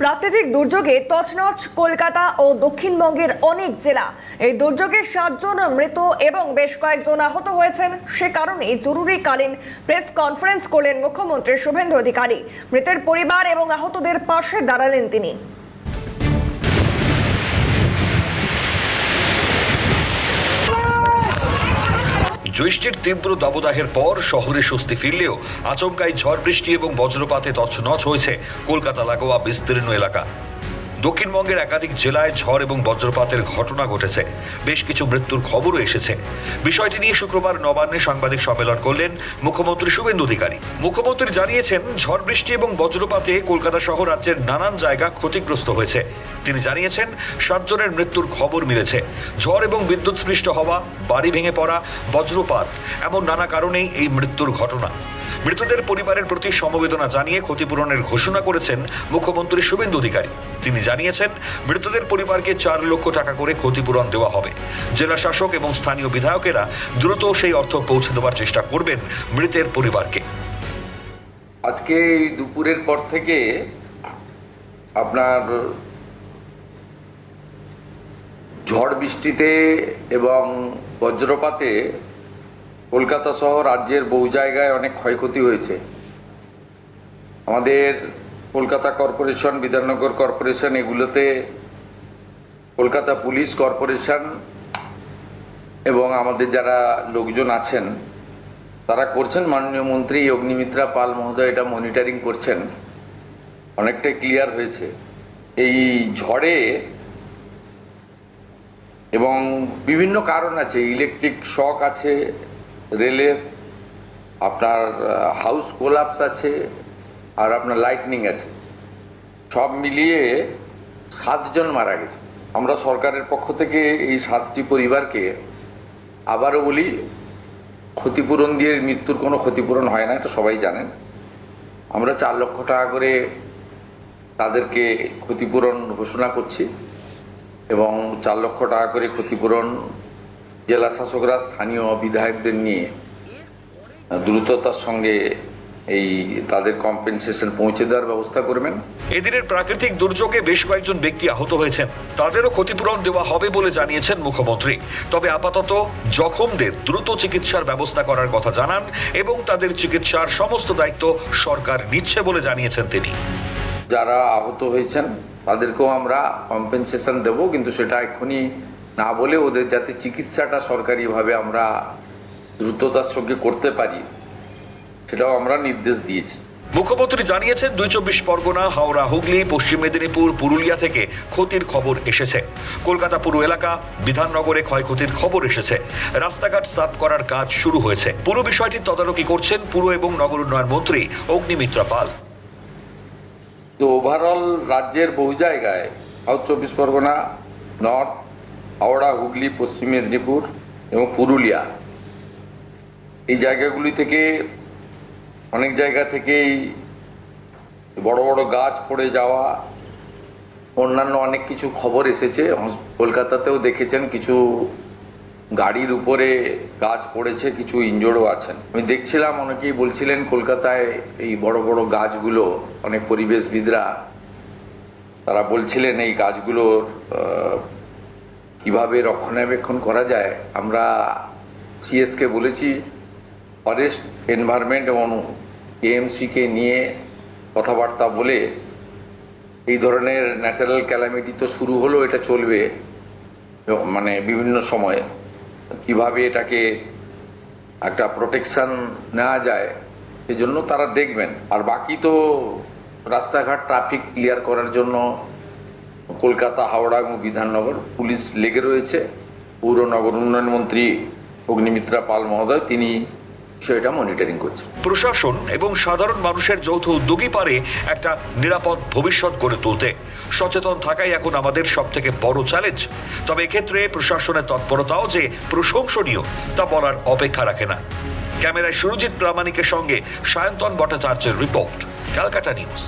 প্রাকৃতিক দুর্যোগে তছনছ কলকাতা ও দক্ষিণবঙ্গের অনেক জেলা। এই দুর্যোগে 7 জন মৃত এবং বেশ কয়েকজন আহত হয়েছেন। সে কারণে জরুরিকালীন প্রেস কনফারেন্স করলেন মুখ্যমন্ত্রী শুভেন্দু অধিকারী। মৃতের পরিবার এবং আহতদের পাশে দাঁড়ালেন তিনি। জ্যৈষ্ঠের তীব্র দাবদাহের পর শহরে স্বস্তি ফিরলেও আচমকাই ঝড় বৃষ্টি এবং বজ্রপাতে তছনছ হয়েছে কলকাতা লাগোয়া বিস্তীর্ণ এলাকা। দক্ষিণবঙ্গের একাধিক জেলায় ঝড় এবং বজ্রপাতের ঘটনা ঘটেছে, বেশ কিছু মৃত্যুর খবরও এসেছে। বিষয়টি নিয়ে শুক্রবার নবান্নে সাংবাদিক সম্মেলন করলেন মুখ্যমন্ত্রী শুভেন্দু অধিকারী। মুখ্যমন্ত্রী জানিয়েছেন, ঝড় বৃষ্টি এবং বজ্রপাতে কলকাতা সহ রাজ্যের নানান জায়গা ক্ষতিগ্রস্ত হয়েছে। তিনি জানিয়েছেন, 7 জনের মৃত্যুর খবর মিলেছে। ঝড় এবং বিদ্যুৎস্পৃষ্ট হওয়া, বাড়ি ভেঙে পড়া, বজ্রপাত এমন নানা কারণেই এই মৃত্যুর ঘটনা। মৃতদের পরিবারের প্রতি সমবেদনা জানিয়ে ক্ষতিপূরণের ঘোষণা করেছেন মুখ্যমন্ত্রী শুভেন্দু অধিকারী। তিনি জানিয়েছেন, মৃতদের পরিবারকে 4 লক্ষ টাকা করে ক্ষতিপূরণ দেওয়া হবে। জেলা শাসক এবং স্থানীয় বিধায়কেরা দ্রুত সেই অর্থ পৌঁছে দেওয়ার চেষ্টা করবেন মৃতের পরিবারকে। আজকে এই দুপুরের পর থেকে আপনার ঝড় বৃষ্টিতে এবং বজ্রপাতে কলকাতা সহ রাজ্যের বহু জায়গায় অনেক ক্ষয়ক্ষতি হয়েছে। আমাদের কলকাতা কর্পোরেশন, বিধাননগর কর্পোরেশন, এগুলোতে কলকাতা পুলিশ কর্পোরেশন এবং আমাদের যারা লোকজন আছেন তারা করছেন। মাননীয় মন্ত্রী অগ্নিমিত্রা পাল মহোদয় এটা মনিটরিং করছেন, অনেকটাই ক্লিয়ার হয়েছে। এই ঝড়ে এবং বিভিন্ন কারণ আছে, ইলেকট্রিক শক আছে, রেলের আপনার হাউস কোলাপস আছে, আর আপনার লাইটনিং আছে, সব মিলিয়ে 7 জন মারা গেছে। আমরা সরকারের পক্ষ থেকে এই 7টি পরিবারকে আবারও বলি, ক্ষতিপূরণ দিয়ে মৃত্যুর কোনো ক্ষতিপূরণ হয় না, এটা সবাই জানেন। আমরা 4 লক্ষ টাকা করে তাদেরকে ক্ষতিপূরণ ঘোষণা করছি এবং 4 লক্ষ টাকা করে ক্ষতিপূরণ জেলা শাসকরা স্থানীয় বিধায়কদের নিয়ে দ্রুততার সঙ্গে এই তাদের কম্পেনসেশন পৌঁছে দেওয়ার ব্যবস্থা করবেন। এদিনের প্রাকৃতিক দুর্যোগে বেশ কয়েকজন ব্যক্তি আহত হয়েছেন, তাদেরও ক্ষতিপূরণ দেওয়া হবে বলে জানিয়েছেন মুখ্যমন্ত্রী। তবে আপাতত জখমদের দ্রুত চিকিৎসার ব্যবস্থা করার কথা জানান এবং তাদের চিকিৎসার সমস্ত দায়িত্ব সরকার নিচ্ছে বলে জানিয়েছেন তিনি। যারা আহত হয়েছেন তাদেরকেও আমরা কম্পেনসেশন দেব, কিন্তু সেটা এক্ষুনি না বলে ওদের যাতে চিকিৎসাটা সরকারিভাবে আমরা দ্রুততার সঙ্গে করতে পারি সেটাও আমরা নির্দেশ দিয়েছি। মুখ্যমন্ত্রী জানিয়েছেন, 2 পরগনা, হাওড়া, হুগলি, পশ্চিম মেদিনীপুর, পুরুলিয়া থেকে ক্ষতির খবর এসেছে। কলকাতা পুরো এলাকা, বিধাননগরে ক্ষয়ক্ষতির খবর এসেছে। রাস্তাঘাট সাফ করার কাজ শুরু হয়েছে। পুরো বিষয়টি তদারকি করছেন পুর এবং নগর উন্নয়ন মন্ত্রী অগ্নিমিত্রা পাল। তো ওভারঅল রাজ্যের বহু জায়গায়, সাউথ 24 পরগনা, নর্থ, হাওড়া, হুগলি, পশ্চিম মেদিনীপুর এবং পুরুলিয়া, এই জায়গাগুলি থেকে অনেক জায়গা থেকেই বড় বড় গাছ পড়ে যাওয়া, অন্যান্য অনেক কিছু খবর এসেছে। কলকাতাতেও দেখেছেন কিছু গাড়ির উপরে গাছ পড়েছে, কিছু ইনজোর্ডও আছেন। আমি দেখছিলাম অনেকেই বলছিলেন কলকাতায় এই বড় বড় গাছগুলো, অনেক পরিবেশবিদরা তারা বলছিলেন এই গাছগুলোর কিভাবে রক্ষণাবেক্ষণ করা যায়। আমরা সিএসকে বলেছি, ফরেস্ট, এনভায়রনমেন্ট এবং কেএমসিকে নিয়ে কথাবার্তা বলে এই ধরনের ন্যাচারাল ক্যালামিটি তো শুরু হলো, এটা চলবে মানে বিভিন্ন সময়ে, কিভাবে এটাকে একটা প্রোটেকশন নেওয়া যায় সেজন্য তারা দেখবেন। আর বাকি তো রাস্তাঘাট ট্রাফিক ক্লিয়ার করার জন্য কলকাতা, হাওড়া এবং বিধাননগর পুলিশ লেগে রয়েছে। পৌর নগর উন্নয়ন মন্ত্রী অগ্নিমিত্রা পাল মহোদয় তিনি বিষয়টা মনিটরিং করছে। প্রশাসন এবং সাধারণ মানুষের যৌথ উদ্যোগই পারে একটা নিরাপদ ভবিষ্যৎ গড়ে তুলতে। সচেতন থাকাই এখন আমাদের সবথেকে বড় চ্যালেঞ্জ। তবে এক্ষেত্রে প্রশাসনের তৎপরতাও যে প্রশংসনীয় তা বলার অপেক্ষা রাখে না। ক্যামেরায় সুরজিৎ প্রামাণিকের সঙ্গে সায়ন্তন ভট্টাচার্যের রিপোর্ট, ক্যালকাটা নিউজ।